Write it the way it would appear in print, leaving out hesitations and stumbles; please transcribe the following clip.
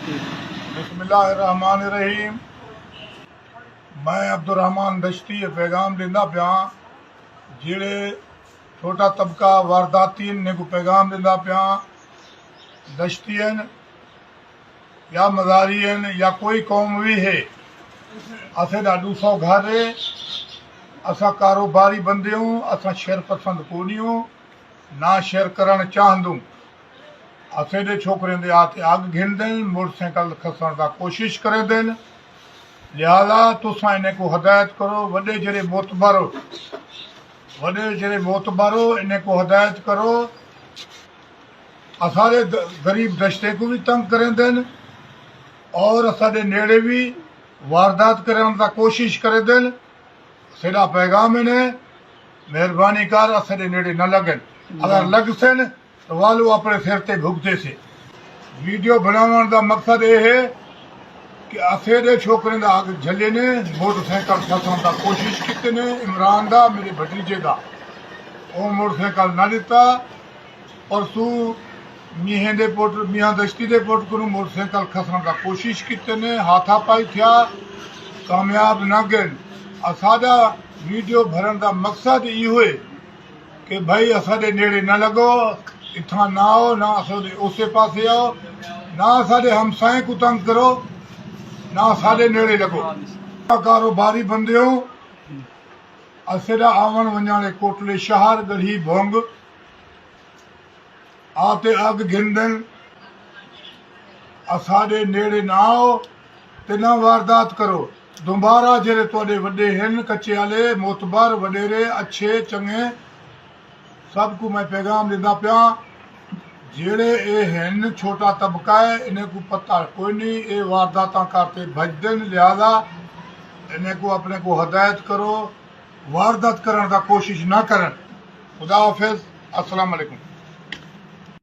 बिस्मिल्लाहिर्रहमानिर्रहीम। मैं अब्दुर्रहमान दश्ती पैगाम दिंदा पिया जेड़े छोटा तबका वारदातीन ने को पैगाम दिंदा पिया। दश्तियन या मज़ारियन या कोई कौम भी है, असें ॾाढो सौ घर है, असां कारोबारी बंदे हूँ, असां शेर पसंद कोनी हूँ, ना शेर करण चाहंदूं। असें दे छोकरें दे हाथ अग घिनदन, मोटरसाइकिल खसण का कोशिश करेंदन। लिहाजा तुसां इन्हें को हदायत करो, वॾे जहिड़े मोतबारो इन्हें को हदायत करो। असांजे गरीब दश्ते को भी तंग करेंदन और असांजे नेड़े भी वारदात करण का कोशिश करेंदन। सेड़ा पैगाम इन्हें मेहरबानी कर असांजे नेड़े न लगन, अगर लगसन तो वालू अपने सिर ते भुगते से। वीडियो बनाने का मकसद ये है कि असे दे छोकरे का अग झले ने, मोटरसाइकिल फसन का कोशिश की ने। इमरान का मेरे भतीजे का वो मोटरसाइकिल न दिता, परसू मीहें दे पुट मियाँ दश्ती दे पुट को मोटरसाइकिल खसन का कोशिश की ने। हाथापाई थिया, कामयाब न गए। असादा वीडियो भरण का मकसद इहो है कि भाई असाडे नेड़े न लगो, इतना ना आओ, ना उसे पासे आओ, ना साडे हमसाए को तंग करो, ना साडे नेड़े लगो। कारोबारी बंदे हो, असेडा आवन वञाणे कोटले शहर गढ़ी भोंग आते अग घिंदन। असाडे नेड़े ना आओ ते ना वारदात करो। दोबारा जेड़े तुहाडे वड्डे हन, कच्चे आले मोतबर वडेरे अच्छे चंगे सबको मैं पैगाम दिंदा पिया, जेड़े ये हैं छोटा तबका है, इन्हें को पता कोई नहीं, ये वारदात करते भजदन। लिहाजा इन्हें को अपने को हदायत करो, वारदात करने का कोशिश ना करन। खुदा हाफिज, अस्सलाम वालेकुम।